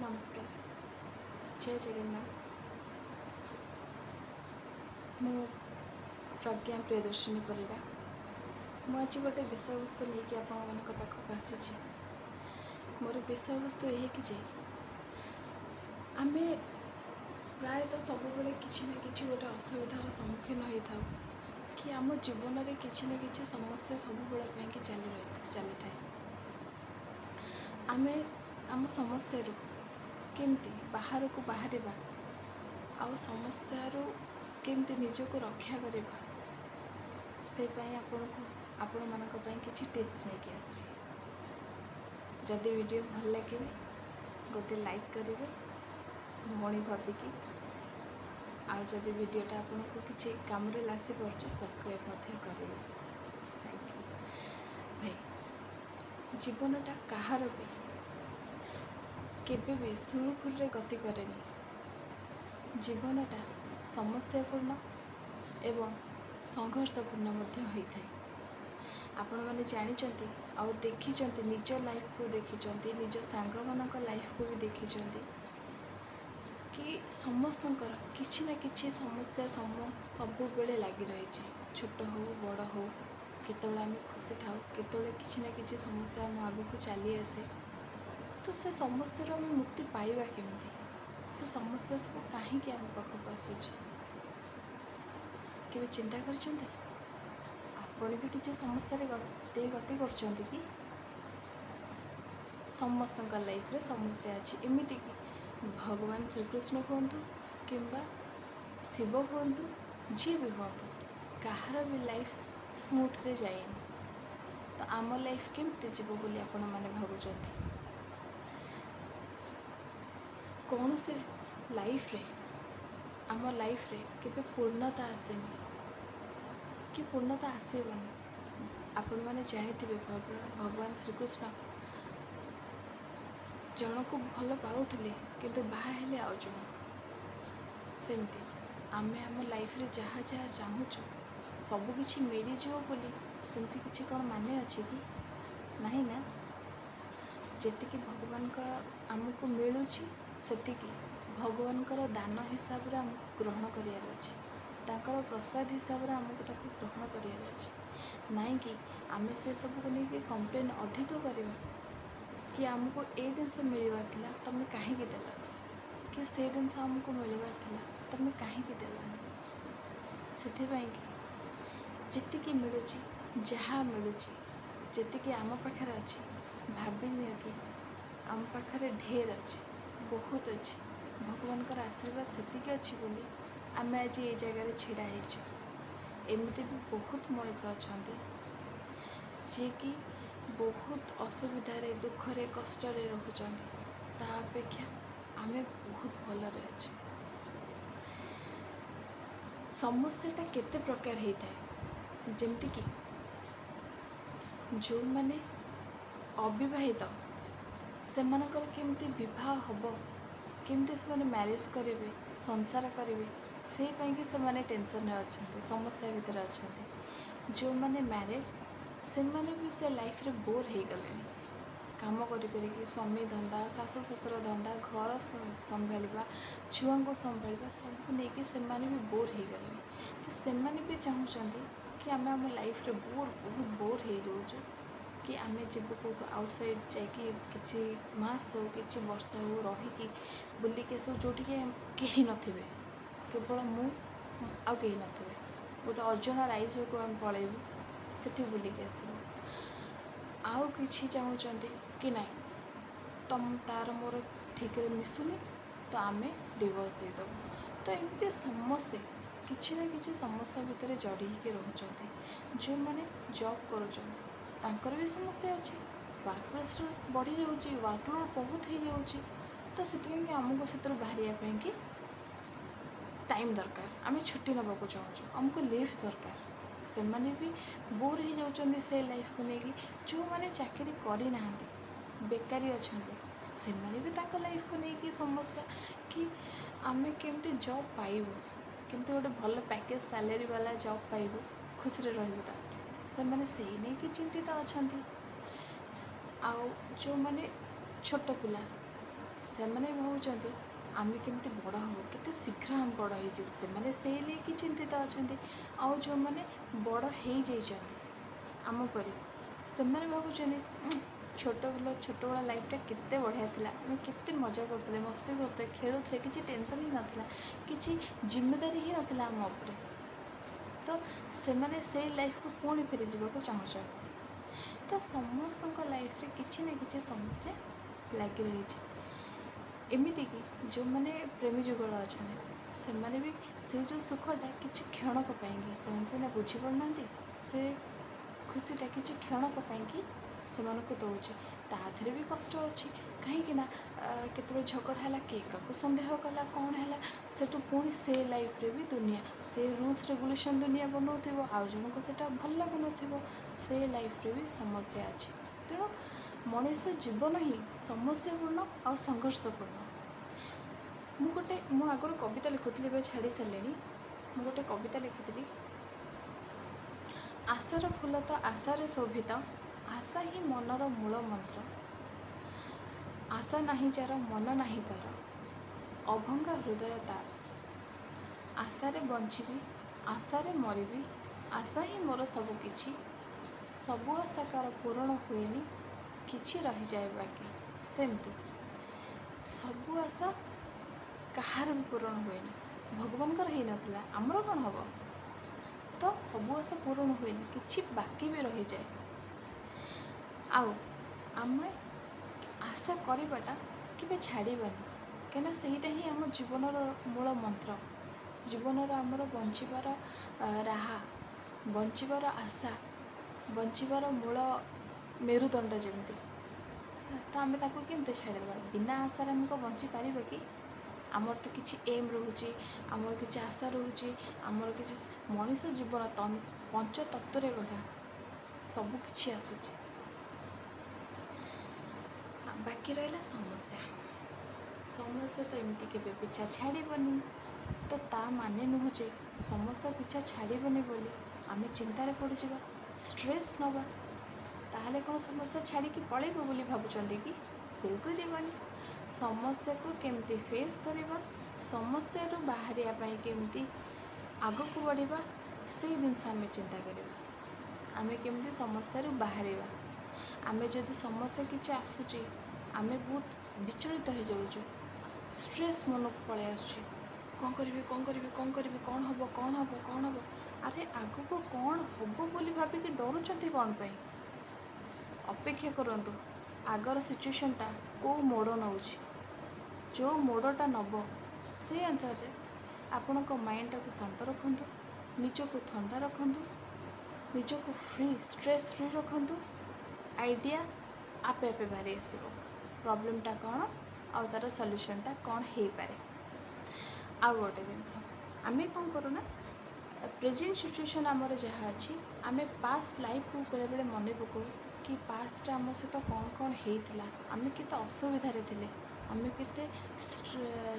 नमस्कार। जय जगन्नाथ। मु प्रज्ञा प्रियदर्शिनी परिडा। मुझे गोटे विषय वस्तु नहीं आपण पाखक आसी। मोर विषय वस्तु यही कि आम प्रायतः सब किसी ना कि गोटे असुविधार सम्मुखीन होता कि आम जीवन में किसी ना कि समस्या सब चली था। आम आम समस्या केमती बाहर को बाहर आउ समस्या केमती निजक रक्षा करवा से आपण मानक किसी टिप्स नहीं आसी। जदि वीडियो भल लगे गोटे लाइक करेंगे भौणी भाविकी आदि वीडियोटा आपन को किसी काम आसी पारे सब्सक्राइब करेंगे। थैंक यू भाई। जीवनटा कहार भी केबे भी सुरुखुरु गति करेनि। जीवनटा समस्यापूर्ण एवं संघर्षपूर्ण होता है। आपण मैंने जानते आउ देखी निज लाइफ को देखी निज सांग मान लाइफ को भी देखी कि समस्तंकर किसी ना कि समस्या सब बेले लगी रही। छोट हो बड़ हो केतबेले आम खुशी था केतबेले किसी ना कि समस्या आम आगू चली आसे। तो से समस्या आम मुक्ति पाइबा केमती से समस्या सब कहीं आम पाखक आसूँ केवे चिंता कर आपण भी किसी समस्या गति कर कि समस्त लाइफ रे समस्या अच्छी एमती कि भगवान श्रीकृष्ण कहतु कि शिव कहतु जी भी कहतु कहार भी लाइफ स्मूथ रे जाएनि। तो आम लाइफ केमती जीव बोली आपण मैंने भावुं कौन से लाइफ रे आम लाइफ रे केबे पूर्णता आसेनि कि पूर्णता आसबनी। आपण मैंने जानते भगवान श्रीकृष्ण जन को भल पाउले किंतु बाहा हेले आउ जन सेमती आमे आम लाइफ रे जहाँ जहाँ चाहूँ सबकि मिलज बोली सेमती किसी कौन माने अच्छे कि नहीं ना। जेतिकी भगवान का आमको मिलूँ सेतिकी भगवान दान हिसाब से आमको ग्रहण करार अच्छे तांकर प्रसाद हिसाब से आमको ताको ग्रहण करार अच्छे नाई कि आमे से सब को लेकिन कंप्लेन अधिक करवा कि आमको ए जिनस मिलवार था तुम कहीं देल कि से जिनस आमको मिलवार था तुम कहीं देलानी। से जीति मिलूँ जहाँ मिलूँ जी आम पाखे अच्छी भाभी नि कि आम पाखे ढेर अच्छी बहुत अच्छी भगवान का आशीर्वाद से अच्छी बोली आम आज ये जगार छिड़ा एमती भी बहुत मनीष अच्छा जी कि बहुत असुविधार दुखरे कष्ट रोचन तापेक्षा आम बहुत भलरे अच्छे। समस्याटा केते प्रकार होता है जमती कि जो मैंने अविवाहित से मानकर केमती विवाह हम केमती से मैरिज करेंगे संसार करेंगे से पाई कि से माने टेंशन अच्छा समस्या भितर अच्छा। जो मैंने मैरिड से माने भी से लाइफ रे बोर हो गले काम करी स्वामी धंदा सासु ससुर धंदा घर संभालवा छुआ को संभालवा सब नहीं कि से माने भी बोर हो गले। तो से माने भी चाहूँगी कि आम आम लाइफ रे बहुत बोर हो जाऊँ कि आम जब कौट आउटसाइड जाकि किसी मास हो कि वर्ष हो रहीकि बुलिक आस जोटि कहीं नथिबे केवल मु आउ कहीं नथिबे गोटे अजଣା राइज को आम पलैबू सेठी बुलिक आसबू आउ किसी चाहूँगी कि ना तुम तार मोर ठीक मिसुनी तो आम डिवोर्स देदेबू। तो एमती समस्ते किसी ना कि समस्या भितर जड़ी रोचते जो मैंने जॉब कर भी समस्या अच्छी वर्क प्रेशर बढ़ी जाऊँगी वर्कलोड बहुत हो जाऊँगी। तो से आमको से बाहर कि टाइम दरकार आम छुट्टी नवाक चाहूँ आमको लीव दरकार से मैंने भी बोर हो जाऊँच से लाइफ को लेकिन जो मैंने चाकरी करना बेकारी अच्छा से मैंने भी लाइफ को लेकिन समस्या कि आम केमती जॉब पाइबू केमती गोटे भल पैकेज सैलरी वाला जॉब पाइबू खुशी रही से मैंने से नहीं कि चिंतित अच्छा। आउ जो मैंने छोट पिला ସେମାନେ ଭାବୁଛନ୍ତି ଆମେ କେମିତି ବଡ଼ ହେବ, କେତେ ଶୀଘ୍ର ଆମେ ବଡ଼ ହେଇଯିବୁ। ସେମାନେ ସେଇ ନେଇକି ଚିନ୍ତିତ ଅଛନ୍ତି। ଆଉ ଯେଉଁମାନେ ବଡ଼ ହେଇଯାଇଛନ୍ତି ଆମ ପରି, ସେମାନେ ଭାବୁଛନ୍ତି ଛୋଟବେଳ ଲାଇଫ୍ଟା କେତେ ବଢ଼ିଆ ଥିଲା, ଆମେ କେତେ ମଜା କରୁଥିଲେ, ମସ୍ତି କରୁଥିଲେ, ଖେଳୁଥିଲେ, କିଛି ଟେନସନ୍ ହିଁ ନଥିଲା, କିଛି ଜିମ୍ମେଦାରୀ ହିଁ ନଥିଲା ଆମ ଉପରେ। ତ ସେମାନେ ସେଇ ଲାଇଫ୍କୁ ପୁଣି ଫେରି ଯିବାକୁ ଚାହୁଁଛନ୍ତି। ତ ସମସ୍ତଙ୍କ ଲାଇଫ୍ରେ କିଛି ନା କିଛି ସମସ୍ୟା ଲାଗି ରହିଛି। ଏମିତିକି ଯେଉଁମାନେ ପ୍ରେମୀ ଯୁଗଳ ଅଛନ୍ତି, ସେମାନେ ବି ସେ ଯେଉଁ ସୁଖଟା କିଛି କ୍ଷଣକ ପାଇଁକି, ସେମାନେ ସିନା ବୁଝିପାରୁନାହାନ୍ତି ସେ ଖୁସିଟା କିଛି କ୍ଷଣକ ପାଇଁକି ସେମାନଙ୍କୁ ଦେଉଛି। ତା ଦେହରେ ବି କଷ୍ଟ ଅଛି, କାହିଁକି ନା କେତେବେଳେ ଝଗଡ଼ା ହେଲା, କିଏ କାହାକୁ ସନ୍ଦେହ କଲା, କ'ଣ ହେଲା, ସେଠୁ ପୁଣି ସେ ଲାଇଫ୍ରେ ବି ଦୁନିଆ, ସେ ରୁଲ୍ସ ରେଗୁଲେସନ୍ ଦୁନିଆ ବନାଉଥିବ, ଆଉ ଜଣଙ୍କୁ ସେଇଟା ଭଲ ଲାଗୁନଥିବ, ସେ ଲାଇଫ୍ରେ ବି ସମସ୍ୟା ଅଛି। ତେଣୁ ମଣିଷ ଜୀବନ ହିଁ ସମସ୍ୟାପୂର୍ଣ୍ଣ ଆଉ ସଂଘର୍ଷପୂର୍ଣ୍ଣ। ମୁଁ ଆଗରୁ କବିତା ଲେଖୁଥିଲି, ଏବେ ଛାଡ଼ି ସାରିଲିଣି। ମୁଁ ଗୋଟେ କବିତା ଲେଖିଥିଲି, ଆଶାର ଫୁଲ ତ ଆଶାରେ ଶୋଭିତ, ଆଶା ହିଁ ମନର ମୂଳ ମନ୍ତ୍ର। ଆଶା ନାହିଁ ଯାର ମନ ନାହିଁ ତାର, ଅଭଙ୍ଗା ହୃଦୟ ତାର। ଆଶାରେ ବଞ୍ଚିବି, ଆଶାରେ ମରିବି, ଆଶା ହିଁ ମୋର ସବୁ କିଛି। ସବୁ ଆଶା କାର ପୂରଣ ହୁଏନି, କିଛି ରହିଯାଏ ବାକି। ସେମିତି ସବୁ ଆଶା କାହାର ବି ପୂରଣ ହୁଏନି। ଭଗବାନଙ୍କର ହେଇନଥିଲା, ଆମର କ'ଣ ହେବ? ତ ସବୁ ଆଶା ପୂରଣ ହୁଏନି, କିଛି ବାକି ବି ରହିଯାଏ। ଆଉ ଆମେ ଆଶା କରିବାଟା କେବେ ଛାଡ଼ିବାନି, କାହିଁକିନା ସେଇଟା ହିଁ ଆମ ଜୀବନର ମୂଳ ମନ୍ତ୍ର, ଜୀବନର ଆମର ବଞ୍ଚିବାର ରାହା, ବଞ୍ଚିବାର ଆଶା, ବଞ୍ଚିବାର ମୂଳ ମେରୁଦଣ୍ଡ ଯେମିତି। ତ ଆମେ ତାକୁ କେମିତି ଛାଡ଼ିଦେବା? ବିନା ଆଶାରେ ଆମେ କ'ଣ ବଞ୍ଚିପାରିବା କି? ଆମର ତ କିଛି ଏମ୍ ରହୁଛି, ଆମର କିଛି ଆଶା ରହୁଛି, ଆମର କିଛି ମଣିଷ ଜୀବନ ପଞ୍ଚତତ୍ତ୍ୱରେ ଗଢ଼ା, ସବୁକିଛି ଆସୁଛି। ବାକି ରହିଲା ସମସ୍ୟା। ସମସ୍ୟା ତ ଏମିତି କେବେ ପିଛା ଛାଡ଼ିବନି। ତ ତା ମାନେ ନୁହଁ ଯେ ସମସ୍ୟା ପିଛା ଛାଡ଼ିବନି ବୋଲି ଆମେ ଚିନ୍ତାରେ ପଡ଼ିଯିବା, ଷ୍ଟ୍ରେସ୍ ନେବା। ତାହେଲେ କ'ଣ ସମସ୍ୟା ଛାଡ଼ିକି ପଳେଇବ ବୋଲି ଭାବୁଛନ୍ତି କି? ବିଲକୁଲ ଯିବନି। ସମସ୍ୟାକୁ କେମିତି ଫେସ୍ କରିବା, ସମସ୍ୟାରୁ ବାହାରିବା ପାଇଁ କେମିତି ଆଗକୁ ବଢ଼ିବା, ସେଇ ଜିନିଷ ଆମେ ଚିନ୍ତା କରିବା। ଆମେ କେମିତି ସମସ୍ୟାରୁ ବାହାରିବା। ଆମେ ଯଦି ସମସ୍ୟା କିଛି ଆସୁଛି, ଆମେ ବହୁତ ବିଚଳିତ ହେଇଯାଉଛୁ, ଷ୍ଟ୍ରେସ୍ ମନକୁ ପଳାଇ ଆସୁଛି। କ'ଣ କରିବି, କ'ଣ କରିବି, କ'ଣ କରିବି, କ'ଣ ହେବ, କ'ଣ ହେବ, କ'ଣ ହେବ? ଆରେ ଆଗକୁ କ'ଣ ହେବ ବୋଲି ଭାବିକି ଡରୁଛନ୍ତି କ'ଣ ପାଇଁ? ଅପେକ୍ଷା କରନ୍ତୁ, ଆଗର ସିଚୁଏସନ୍ଟା କେଉଁ ମୋଡ଼ ନେଉଛି, ଯେଉଁ ମୋଡ଼ଟା ନେବ ସେ ଅନୁସାରେ ଆପଣଙ୍କ ମାଇଣ୍ଡଟାକୁ ଶାନ୍ତ ରଖନ୍ତୁ, ନିଜକୁ ଥଣ୍ଡା ରଖନ୍ତୁ, ନିଜକୁ ଷ୍ଟ୍ରେସ୍ ଫ୍ରି ରଖନ୍ତୁ। ଆଇଡ଼ିଆ ଆପେ ଆପେ ବାହାରି ଆସିବ, ପ୍ରୋବ୍ଲେମ୍ଟା କ'ଣ ଆଉ ତା'ର ସଲ୍ୟୁସନ୍ଟା କ'ଣ ହେଇପାରେ। ଆଉ ଗୋଟେ ଜିନିଷ, ଆମେ କ'ଣ କରୁନା, ପ୍ରେଜେଣ୍ଟ ସିଚୁଏସନ୍ ଆମର ଯାହା ଅଛି, ଆମେ ପାଷ୍ଟ ଲାଇଫ୍କୁ ବେଳେବେଳେ ମନେ ପକାଉ କି ପାଷ୍ଟରେ ଆମ ସହିତ କ'ଣ କ'ଣ ହେଇଥିଲା, ଆମେ କେତେ ଅସୁବିଧାରେ ଥିଲେ, ଆମେ କେତେ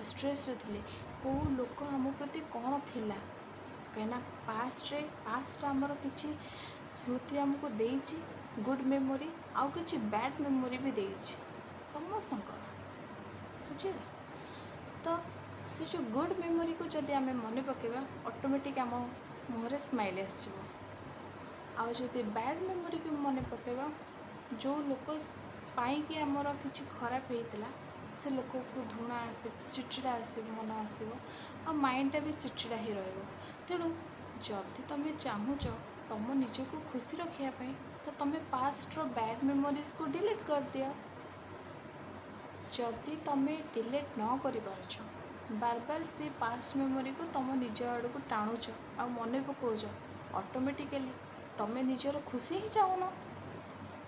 ଷ୍ଟ୍ରେସ୍ରେ ଥିଲେ, କେଉଁ ଲୋକ ଆମ ପ୍ରତି କ'ଣ ଥିଲା। କାହିଁକିନା ପାଷ୍ଟଟା ଆମର କିଛି ସ୍ମୃତି ଆମକୁ ଦେଇଛି, ଗୁଡ଼୍ ମେମୋରି, ଆଉ କିଛି ବ୍ୟାଡ଼୍ ମେମୋରି ବି ଦେଇଛି ସମସ୍ତଙ୍କର, ବୁଝିଲେ? ତ ସେ ଯେଉଁ ଗୁଡ଼୍ ମେମୋରିକୁ ଯଦି ଆମେ ମନେ ପକାଇବା, ଅଟୋମେଟିକ୍ ଆମ ମୁହଁରେ ସ୍ମାଇଲ୍ ଆସିଯିବ। ଆଉ ଯଦି ବ୍ୟାଡ଼୍ ମେମୋରିକୁ ମନେ ପକାଇବା, ଯେଉଁ ଲୋକ ପାଇଁକି ଆମର କିଛି ଖରାପ ହେଇଥିଲା, ସେ ଲୋକକୁ ଘୃଣା ଆସିବ, ଚିଡ଼ଚିଡ଼ା ଆସିବ, ମନ ଆସିବ, ଆଉ ମାଇଣ୍ଡଟା ବି ଚିଡ଼ଚିଡ଼ା ହେଇ ରହିବ। ତେଣୁ ଯଦି ତୁମେ ଚାହୁଁଛ ତୁମ ନିଜକୁ ଖୁସି ରଖିବା ପାଇଁ, ତ ତୁମେ ପାଷ୍ଟର ବ୍ୟାଡ଼୍ ମେମୋରିଜକୁ ଡିଲିଟ୍ କରିଦିଅ। ଯଦି ତୁମେ ଡିଲିଟ୍ ନ କରିପାରୁଛ, ବାରବାର ସେ ପାଷ୍ଟ ମେମୋରିକୁ ତୁମ ନିଜ ଆଡ଼କୁ ଟାଣୁଛ ଆଉ ମନେ ପକାଉଛ, ଅଟୋମେଟିକାଲି ତୁମେ ନିଜର ଖୁସି ହିଁ ଚାହୁଁନ,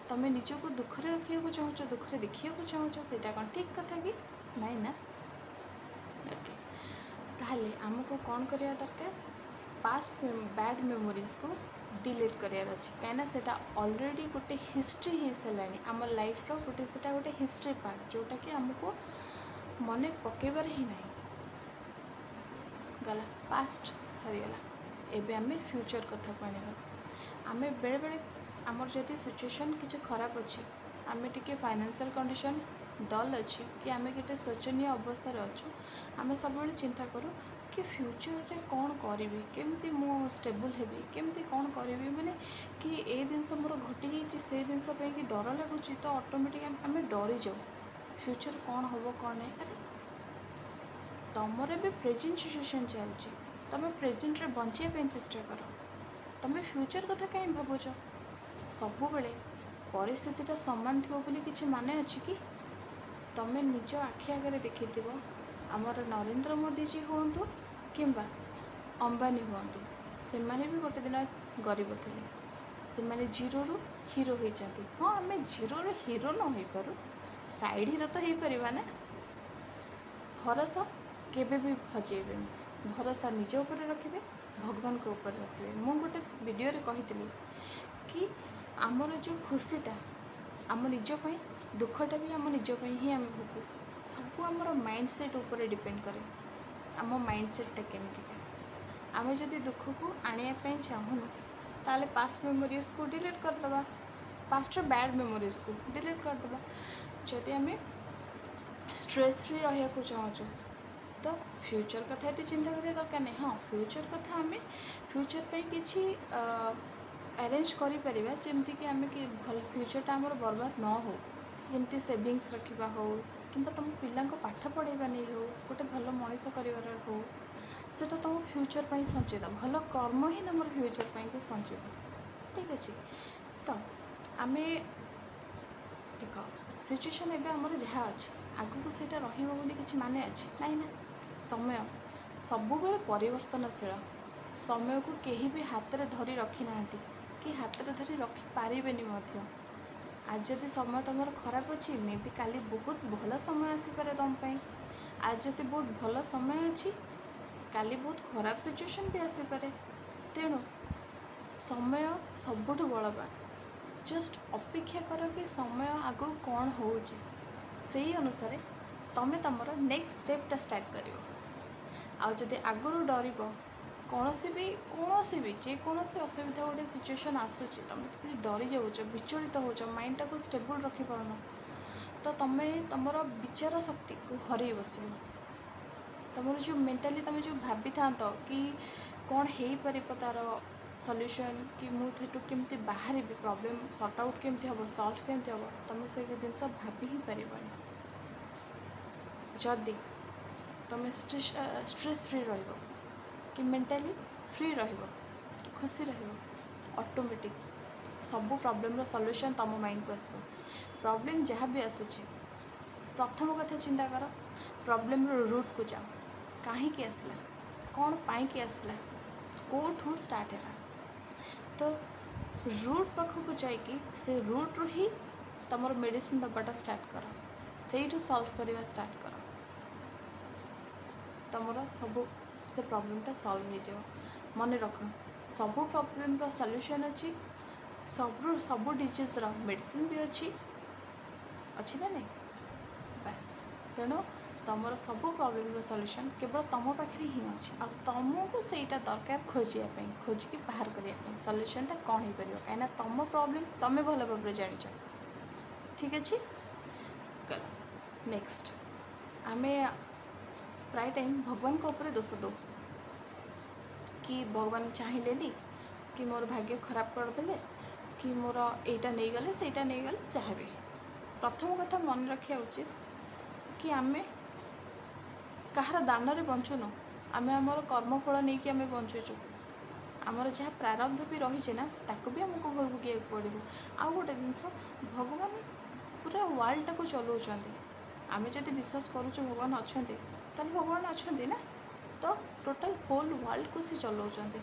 ତୁମେ ନିଜକୁ ଦୁଃଖରେ ରଖିବାକୁ ଚାହୁଁଛ, ଦୁଃଖରେ ଦେଖିବାକୁ ଚାହୁଁଛ। ସେଇଟା କ'ଣ ଠିକ୍ କଥା କି? ନାଇଁ ନା? ଓକେ, ତାହେଲେ ଆମକୁ କ'ଣ କରିବା ଦରକାର? ପାଷ୍ଟ ବ୍ୟାଡ଼୍ ମେମୋରିଜକୁ ଡିଲିଟ୍ କରିବାର ଅଛି, କାହିଁକିନା ସେଇଟା ଅଲରେଡ଼ି ଗୋଟେ ହିଷ୍ଟ୍ରି ହେଇସାରିଲାଣି ଆମ ଲାଇଫ୍ର, ସେଇଟା ଗୋଟେ ହିଷ୍ଟ୍ରି ପାର୍ଟ, ଯେଉଁଟାକି ଆମକୁ ମନେ ପକାଇବାର ହିଁ ନାହିଁ। ଗଲା, ପାଷ୍ଟ ସରିଗଲା। ଏବେ ଆମେ ଫ୍ୟୁଚର୍ କଥାକୁ ଆଣିବା। ଆମେ ବେଳେବେଳେ ଆମର ଯଦି ସିଚୁଏସନ୍ କିଛି ଖରାପ ଅଛି, ଆମେ ଟିକେ ଫାଇନାନ୍ସିଆଲ୍ କଣ୍ଡିସନ୍ डल अच्छी कि आम गोटे शोचनीय अवस्था अच्छु आम सब चिंता करूँ कि फ्यूचर रे कौन करी केमती मु स्टेबल हेबी केमती कौन करी माने कि ए जिनस मोर घटी जाइए से जिनस कि डर लगुच तो ऑटोमेटिक आम डरी जाऊ फ्यूचर कौन हम कौन नहीं। अरे तुमर भी प्रेजेंट सिचुएशन चलती तुम प्रेजेंट रे बचाई चेष्टा कर तुम फ्यूचर कथा कहीं भावुच सब बेले परिस्थितिटा सामान थी बोली किसी माने अच्छी कि तुम निज आखि आगे देखी आमर नरेंद्र मोदी जी हूँ कि अंबानी हूँ से भी गोटे दिन गरीब थे से मैंने जीरो रु हीरो होती। हाँ आम जीरो रु हीरो न हो पारू साइड हीरो तो हो पार ना। भरोसा केबे भी हजेबे भरोसा निज उपर रखिए भगवान को ऊपर रखिए। मु गोटे वीडियो रे कही कि आमर जो खुशीटा आम निजपाई दुखटा भी आम निजपाई ही आम भोगू सब आमर माइंडसेट उपर डिपेंड करे आम माइंडसेटा केमती आम जदि दुख को आने चाहूँ ताले पास्ट मेमोरीज को डिलीट करदे पास्टर बैड मेमोरीज को डिलीट करदे जदि आम स्ट्रेस फ्री रहा चाहूँ तो फ्यूचर कथा ये चिंता करिया दरकार नहीं। हाँ फ्यूचर कथा आम फ्यूचर पे किसी अरेंज करें जमती कि आम कि भल फ्यूचरटा आमर बर्बाद न हो जमती सेविंग्स रखा हो कि तुम पिला पाठ पढ़ाइबा नहीं हो गोटे भल मनीष कर हो सेटा तुम फ्यूचर पर संचय भल कर्म ही तुम फ्यूचर पर संचय ठीक अच्छे। तो आम देख सिचुएशन एवं आमर जहाँ अच्छे आगू को सीटा रोली किसी माने अच्छे नहीं ना समय सब परिवर्तनशील समय को कहीं भी हाथ में धरी रखी ना कि हाथ में धरी रखिपारे आज जदि समय तुम खराब अच्छी मे भी काली बहुत भल समय आसीपे तुम आज जदि बहुत भल समय अच्छी काली बहुत खराब सिचुएशन भी आसीपे तेणु समय सबुठ बलवान जस्ट अपेक्षा कर कि समय आगू कौन हो अनुसार तुम तुमर नेक्स्ट स्टेपटा स्टार्ट कर आदि आगुरी डर कौन भी जेकोसी असुविधा गोटे सिचुएशन आसूँ तुम डरी जाऊच विचलित हो माइंडटा को स्टेबल रखिपारन तो तुम तुमर विचार शक्ति को हर बस तुम जो मेंटाली तुम जो भाभी था कि कौन हो पार तार सल्यूशन कि मुझे केमती बाहर प्रॉब्लम सॉर्ट आउट केमती हम सॉल्व केमती हम तुम से जिन भाभी ही पार जदि तुम स्ट्रेस फ्री रहिबो कि मेंटाली फ्री रहिबो खुशी रहिबो ऑटोमेटिक सब प्रॉब्लम रो सॉल्यूशन तुम माइंड को आसो प्रॉब्लम जहाँ भी आसूची प्रथम कथा चिंता कर प्रॉब्लम रो रूट को जाओ कहीं आसला कौन पाई कि आसला कोठू स्टार्ट है तो रूट पाखक जाकि से रूट रू ही तुम मेडिसिन दबाटा स्टार्ट कर से सॉल्व करवा स्टार्ट कर तुमर सब से प्रॉब्लमटा सॉल्व हो जाओ। मन रख सब प्रॉब्लम रो सॉल्यूशन अच्छी सब डिजीज रो मेडिसिन भी अच्छी ना नहीं बस तेणु तुमर सब प्रॉब्लम रो सॉल्यूशन केवल तुम पाखे ही अच्छी आ तुमको सहीटा दरकार खोजापी खोजिकी बाहर करने सॉल्यूशनटा कौन हो पार कहीं तुम प्रॉब्लम तुम भल भाव जान ठीक अच्छे। नेक्स्ट आम प्राय टाइम भगवान को ऊपर दोष दो कि भगवान चाहिए कि मोर भाग्य खराब करदे कि मोर एटा नहीं गले सेटा नहीं गले जहाँ भी प्रथम कथा मन रखा उचित कि आम कहार दान रे बंचुन आम आमर कर्मफल नहीं कि आम बंचुचु आमर जहाँ प्रारब्ध भी रही ना ताको भी आमको भोगिया पड़ो। आउ गोटे जिनस भगवान पूरा वर्ल्ड टाक चलाउछन्ति आम जदि विश्वास करुचु भगवान अच्छा ताले भगवान अच्छा ना तो टोटाल होल वर्ल्ड को सी चलाउछन्ति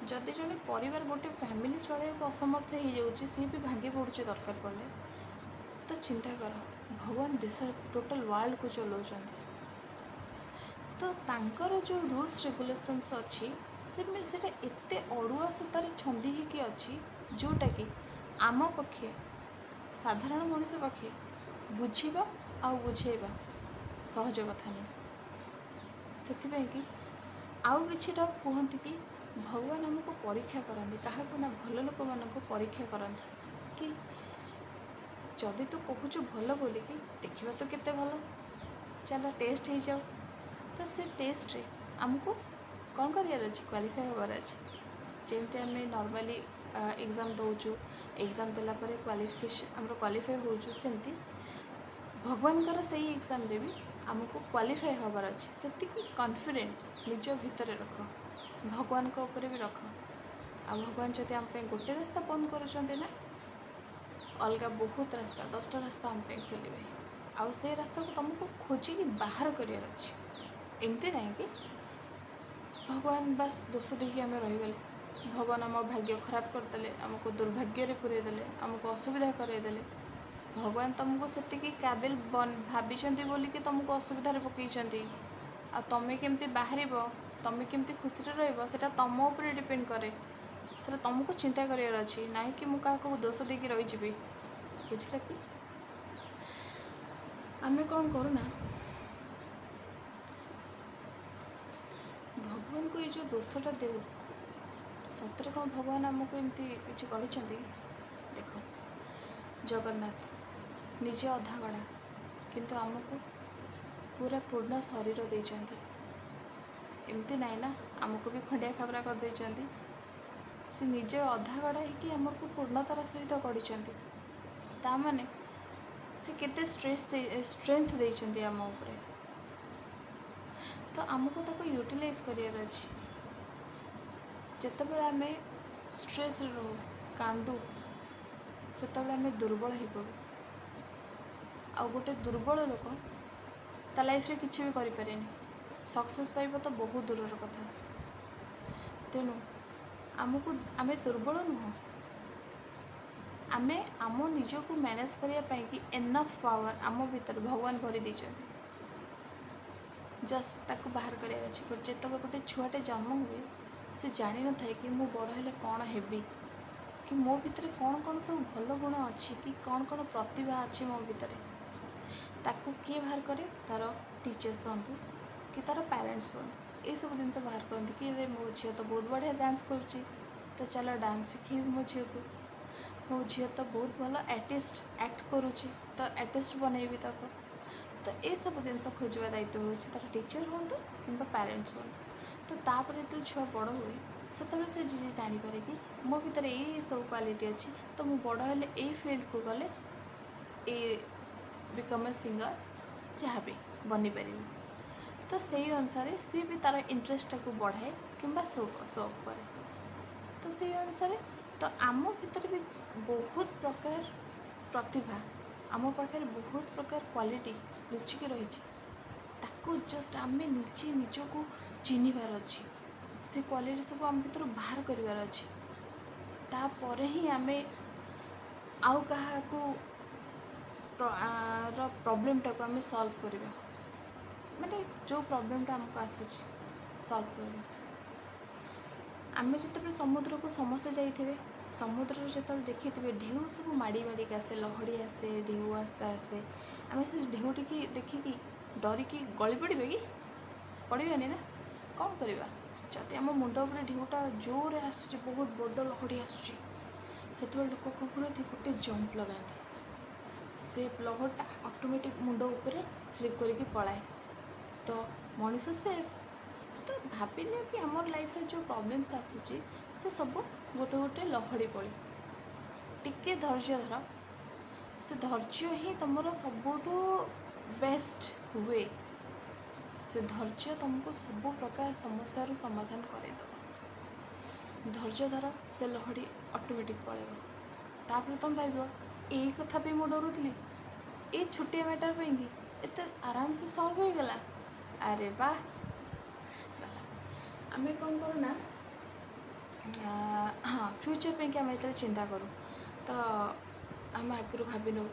जदि जड़े परिवार गोटे फैमिली चलैया असमर्थ हो जाऊँगी सी भी भांगी पड़ुचे दरकार पड़े तो चिंता कर भगवान देश टोटाल वर्ल्ड को चलाउछन्ति तो तांकर जो रूल्स रेगुलेशंस अच्छी से एते अड़ुआ सूतार छंदी ही अच्छी जोटा कि आम पक्षे साधारण मनीष पक्षे बुझा आ बुझेबा सहज कथा नहीं से आउ किछिटा कहते कि भगवान आमको परीक्षा करते क्या ना भल लोक मान परीक्षा करते कि ଯଦି ତୁ କହୁଛୁ ଭଲ ବୋଲିକି ଦେଖିବା ତ କେତେ ଭଲ, ଚାଲ ଟେଷ୍ଟ ହେଇଯାଉ। ତ ସେ ଟେଷ୍ଟରେ ଆମକୁ କ'ଣ କରିବାର ଅଛି, କ୍ୱାଲିଫାଏ ହେବାର ଅଛି। ଯେମିତି ଆମେ ନର୍ମାଲି ଏକ୍ଜାମ୍ ଦେଉଛୁ, ଏକ୍ଜାମ୍ ଦେଲା ପରେ ଆମର କ୍ୱାଲିଫାଏ ହେଉଛୁ, ସେମିତି ଭଗବାନଙ୍କର ସେଇ ଏକ୍ଜାମ୍ରେ ବି ଆମକୁ କ୍ୱାଲିଫାଏ ହେବାର ଅଛି। ସେତିକି କନଫିଡେଣ୍ଟ ନିଜ ଭିତରେ ରଖ, ଭଗବାନଙ୍କ ଉପରେ ବି ରଖ। ଆଉ ଭଗବାନ ଯଦି ଆମ ପାଇଁ ଗୋଟେ ରାସ୍ତା ବନ୍ଦ କରୁଛନ୍ତି ନା, ଅଲଗା ବହୁତ ରାସ୍ତା, 10ଟା ରାସ୍ତା ଆମ ପାଇଁ ଖୋଲିବେ। ଆଉ ସେଇ ରାସ୍ତାକୁ ତୁମକୁ ଖୋଜିକି ବାହାର କରିବାର ଅଛି। ଏମିତି ନାହିଁ କି ଭଗବାନ ବାସ୍ ଦୋଷ ଦେଇକି ଆମେ ରହିଗଲେ, ଭଗବାନ ଆମ ଭାଗ୍ୟ ଖରାପ କରିଦେଲେ, ଆମକୁ ଦୁର୍ଭାଗ୍ୟରେ ପୁରେଇ ଦେଲେ, ଆମକୁ ଅସୁବିଧା କରେଇଦେଲେ। ଭଗବାନ ତୁମକୁ ସେତିକି କାବିଲ ଭାବିଛନ୍ତି ବୋଲିକି ତୁମକୁ ଅସୁବିଧାରେ ପକାଇଛନ୍ତି। ଆଉ ତୁମେ କେମିତି ବାହାରିବ, ତୁମେ କେମିତି ଖୁସିରେ ରହିବ, ସେଇଟା ତୁମ ଉପରେ ଡିପେଣ୍ଡ କରେ। ସେଇଟା ତୁମକୁ ଚିନ୍ତା କରିବାର ଅଛି, ନାହିଁ କି ମୁଁ କାହାକୁ ଦୋଷ ଦେଇକି ରହିଯିବି। ବୁଝିଲ କି? ଆମେ କ'ଣ କରୁନା, ଭଗବାନଙ୍କୁ ଏଇ ଯେଉଁ ଦୋଷଟା ଦେଉ, ସତରେ କ'ଣ ଭଗବାନ ଆମକୁ ଏମିତି କିଛି କରିଛନ୍ତି? ଦେଖ, ଜଗନ୍ନାଥ ନିଜେ ଅଧା ଗଢ଼ା, କିନ୍ତୁ ଆମକୁ ପୁରା ପୂର୍ଣ୍ଣ ଶରୀର ଦେଇଛନ୍ତି। ଏମିତି ନାହିଁ ନା, ଆମକୁ ବି ଖଣ୍ଡିଆ ଖାବରା କରିଦେଇଛନ୍ତି। ସେ ନିଜେ ଅଧା ଗଢ଼ା ହେଇକି ଆମକୁ ପୂର୍ଣ୍ଣତାର ସହିତ ଗଢ଼ିଛନ୍ତି। ତା'ମାନେ ସେ କେତେ ଷ୍ଟ୍ରେନ୍ଥ ଦେଇଛନ୍ତି ଆମ ଉପରେ। ତ ଆମକୁ ତାକୁ ୟୁଟିଲାଇଜ୍ କରିବାର ଅଛି। ଯେତେବେଳେ ଆମେ ଷ୍ଟ୍ରେସ୍ରେ ରହୁ, କାନ୍ଦୁ, ସେତେବେଳେ ଆମେ ଦୁର୍ବଳ ହେଇପଡ଼ୁ। ଆଉ ଗୋଟେ ଦୁର୍ବଳ ଲୋକ ତା ଲାଇଫ୍ରେ କିଛି ବି କରିପାରେନି, ସକ୍ସେସ୍ ପାଇବା ତ ବହୁତ ଦୂରର କଥା। ତେଣୁ ଆମେ ଦୁର୍ବଳ ନୁହଁ, ଆମେ ଆମ ନିଜକୁ ମ୍ୟାନେଜ୍ କରିବା ପାଇଁକି ଏନଫ୍ ପାୱାର ଆମ ଭିତରେ ଭଗବାନ ଭରି ଦେଇଛନ୍ତି। ଜଷ୍ଟ ତାକୁ ବାହାର କରିବାର ଅଛି। ଯେତେବେଳେ ଗୋଟେ ଛୁଆଟେ ଜନ୍ମ ହୁଏ, ସେ ଜାଣିନଥାଏ କି ମୁଁ ବଡ଼ ହେଲେ କ'ଣ ହେବି, କି ମୋ ଭିତରେ କ'ଣ କ'ଣ ସବୁ ଭଲ ଗୁଣ ଅଛି, କି କ'ଣ କ'ଣ ପ୍ରତିଭା ଅଛି ମୋ ଭିତରେ। ତାକୁ କିଏ ବାହାର କରେ? ତା'ର ଟିଚର୍ସ ହୁଅନ୍ତୁ କି ତା'ର ପ୍ୟାରେଣ୍ଟସ୍ ହୁଅନ୍ତୁ, ଏଇସବୁ ଜିନିଷ ବାହାର କରନ୍ତି। କି ରେ ମୋ ଝିଅ ତ ବହୁତ ବଢ଼ିଆ ଡ୍ୟାନ୍ସ କରୁଛି, ତ ଚାଲ ଡ୍ୟାନ୍ସ ଶିଖେଇବି ମୋ ଝିଅକୁ। ମୋ ଝିଅ ତ ବହୁତ ଭଲ ଆକ୍ଟ କରୁଛି, ତ ଆର୍ଟିଷ୍ଟ ବନେଇବି ତାକୁ। ତ ଏସବୁ ଜିନିଷ ଖୋଜିବା ଦାୟିତ୍ୱ ହେଉଛି ତା'ର ଟିଚର୍ ହୁଅନ୍ତୁ କିମ୍ବା ପ୍ୟାରେଣ୍ଟସ୍ ହୁଅନ୍ତୁ। ତ ତାପରେ ଯେତେବେଳେ ଛୁଆ ବଡ଼ ହୁଏ, ସେତେବେଳେ ସେ ଜାଣିପାରେ କି ମୋ ଭିତରେ ଏଇସବୁ କ୍ୱାଲିଟି ଅଛି, ତ ମୁଁ ବଡ଼ ହେଲେ ଏଇ ଫିଲ୍ଡକୁ ଗଲେ ବିକମ୍ ଏ ସିଙ୍ଗର୍, ଯାହା ବି ବନିପାରିବି। ତ ସେଇ ଅନୁସାରେ ସିଏ ବି ତା'ର ଇଣ୍ଟରେଷ୍ଟଟାକୁ ବଢ଼ାଏ କିମ୍ବା ସୋ ଅଫ୍ କରେ। ତ ସେଇ ଅନୁସାରେ ତ ଆମ ଭିତରେ ବି ବହୁତ ପ୍ରକାର ପ୍ରତିଭା, ଆମ ପାଖରେ ବହୁତ ପ୍ରକାର କ୍ୱାଲିଟି ଲୁଚିକି ରହିଛି। ତାକୁ ଜଷ୍ଟ ଆମେ ନିଜକୁ ଚିହ୍ନିବାର ଅଛି। ସେ କ୍ୱାଲିଟି ସବୁ ଆମ ଭିତରୁ ବାହାର କରିବାର ଅଛି। ତାପରେ ହିଁ ଆମେ ଆଉ କାହାକୁ ପ୍ରୋବ୍ଲେମ୍ଟାକୁ ଆମେ ସଲ୍ଭ କରିବା, ମାନେ ଯେଉଁ ପ୍ରୋବ୍ଲେମ୍ଟା ଆମକୁ ଆସୁଛି ସଲ୍ଭ କରିବା। ଆମେ ଯେତେବେଳେ ସମୁଦ୍ରକୁ ସମସ୍ତେ ଯାଇଥିବେ, ସମୁଦ୍ରରେ ଯେତେବେଳେ ଦେଖିଥିବେ ଢେଉ ସବୁ ମାଡ଼ି ମାଡ଼ିକି ଆସେ, ଲହଡ଼ି ଆସେ, ଢେଉ ଆସେ, ଆମେ ସେ ଢେଉଟିକି ଦେଖିକି ଡରିକି ଗଳି ପଡ଼ିବେ କି? ପଡ଼ିବାନି ନା। କ'ଣ କରିବା? ଯଦି ଆମ ମୁଣ୍ଡ ଉପରେ ଢେଉଟା ଜୋରରେ ଆସୁଛି, ବହୁତ ବଡ଼ ଲହଡ଼ି ଆସୁଛି, ସେତେବେଳେ ଲୋକ କ'ଣ କରନ୍ତି? ଗୋଟେ ଜମ୍ପ ଲଗାନ୍ତି। ସେ ଲହଡ଼ିଟା ଅଟୋମେଟିକ୍ ମୁଣ୍ଡ ଉପରେ ସ୍ଲିପ୍ କରିକି ପଳାଏ, ତ ମଣିଷ ସେଫ୍। ତ ଭାବିନିଅ କି ଆମର ଲାଇଫ୍ରେ ଯେଉଁ ପ୍ରୋବ୍ଲେମ୍ସ ଆସୁଛି, ସେ ସବୁ ଗୋଟେ ଗୋଟେ ଲହଡ଼ି ପଡ଼ି। ଟିକେ ଧୈର୍ଯ୍ୟ ଧର, ସେ ଧୈର୍ଯ୍ୟ ହିଁ ତୁମର ସବୁଠୁ ବେଷ୍ଟ ୱେ। ସେ ଧୈର୍ଯ୍ୟ ତୁମକୁ ସବୁ ପ୍ରକାର ସମସ୍ୟାରୁ ସମାଧାନ କରାଇଦେବ। ଧୈର୍ଯ୍ୟ ଧର, ସେ ଲହଡ଼ି ଅଟୋମେଟିକ୍ ପଳାଇବ। ତାପରେ ତୁମେ ଭାବିବ, ଏଇ କଥା ବି ମୁଁ ଡରୁଥିଲି, ଏଇ ଛୋଟିଆ ମ୍ୟାଟର୍ ପାଇଁକି ଏତେ ଆରାମସେ ସଲ୍ଭ ହୋଇଗଲା। ଆରେ ବାଃ। ଆମେ କ'ଣ କରୁନା, ହଁ, ଫ୍ୟୁଚର୍ ପାଇଁକି ଆମେ ଯେତେବେଳେ ଚିନ୍ତା କରୁ, ତ ଆମେ ଆଗରୁ ଭାବି ନେଉ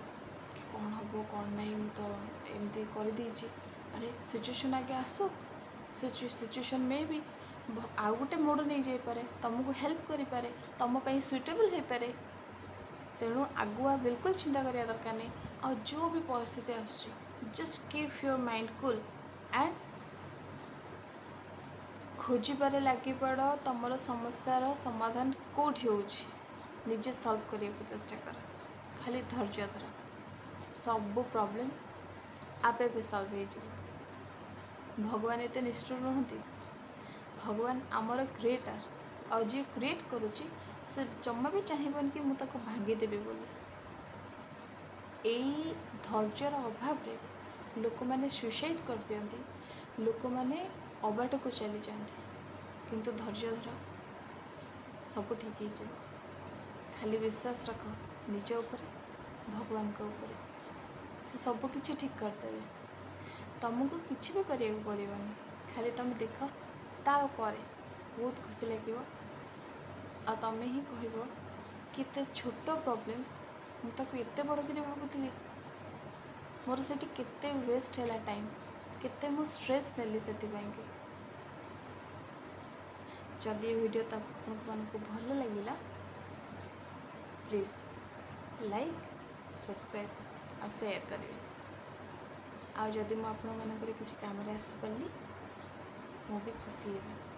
କି କ'ଣ ହେବ କ'ଣ ନାହିଁ, ମୁଁ ତ ଏମିତି କରିଦେଇଛି। ଆରେ ସିଚୁଏସନ୍ ଆଗେ ଆସୁ, ସିଚୁଏସନ୍ ମେ ବି ଆଉ ଗୋଟେ ମୋଡ଼ ନେଇଯାଇପାରେ, ତୁମକୁ ହେଲ୍ପ କରିପାରେ, ତୁମ ପାଇଁ ସୁଇଟେବୁଲ୍ ହେଇପାରେ। ତେଣୁ ଆଗୁଆ ବିଲକୁଲ ଚିନ୍ତା କରିବା ଦରକାର ନାହିଁ। ଆଉ ଯେଉଁ ବି ପରିସ୍ଥିତି ଆସୁଛି, just keep your mind cool and ଖୋଜିବାରେ ଲାଗିପଡ଼। ତୁମର ସମସ୍ୟାର ସମାଧାନ କେଉଁଠି ହେଉଛି ନିଜେ ସଲ୍ଭ କରିବାକୁ ଚେଷ୍ଟା କର। ଖାଲି ଧୈର୍ଯ୍ୟ ଧର। ସବୁ ପ୍ରୋବ୍ଲେମ୍ ଆପେ ଆପେ ସଲ୍ଭ ହେଇଯିବ। ଭଗବାନ ଏତେ ନିଷ୍ଠୁର ନୁହନ୍ତି। ଭଗବାନ ଆମର କ୍ରିଏଟର, ଆଉ ଯିଏ କ୍ରିଏଟ୍ କରୁଛି ସେ ଜମା ବି ଚାହିଁବନି କି ମୁଁ ତାକୁ ଭାଙ୍ଗିଦେବି ବୋଲି। ଏଇ ଧୈର୍ଯ୍ୟର ଅଭାବରେ ଲୋକମାନେ ସୁଇସାଇଡ଼୍ କରିଦିଅନ୍ତି, ଲୋକମାନେ ଅବାଟକୁ ଚାଲିଯାଆନ୍ତି। କିନ୍ତୁ ଧୈର୍ଯ୍ୟ ଧର, ସବୁ ଠିକ୍ ହେଇଯିବ। ଖାଲି ବିଶ୍ୱାସ ରଖ ନିଜ ଉପରେ, ଭଗବାନଙ୍କ ଉପରେ, ସେ ସବୁ କିଛି ଠିକ୍ କରିଦେବେ। ତୁମକୁ କିଛି ବି କରିବାକୁ ପଡ଼ିବନି, ଖାଲି ତୁମେ ଦେଖ, ତାପରେ ବହୁତ ଖୁସି ଲାଗିବ। ଆଉ ତୁମେ ହିଁ କହିବ କି ଏତେ ଛୋଟ ପ୍ରୋବ୍ଲେମ୍ ମୁଁ ତାକୁ ଏତେ ବଡ଼ କରି ଭାବୁଥିଲି, ମୋର ସେଠି କେତେ ୱେଷ୍ଟ ହେଲା ଟାଇମ୍, କେତେ ମୁଁ ଷ୍ଟ୍ରେସ୍ ନେଲି ସେଥିପାଇଁକି। ଯଦି ଏ ଭିଡ଼ିଓ ଆପଣମାନଙ୍କୁ ଭଲ ଲାଗିଲା, ପ୍ଲିଜ୍ ଲାଇକ୍, ସବସ୍କ୍ରାଇବ୍ ଆଉ ସେୟାର କରିବେ। ଆଉ ଯଦି ମୁଁ ଆପଣମାନଙ୍କର କିଛି କାମରେ ଆସିପାରିଲି, ମୁଁ ବି ଖୁସି ହେବି।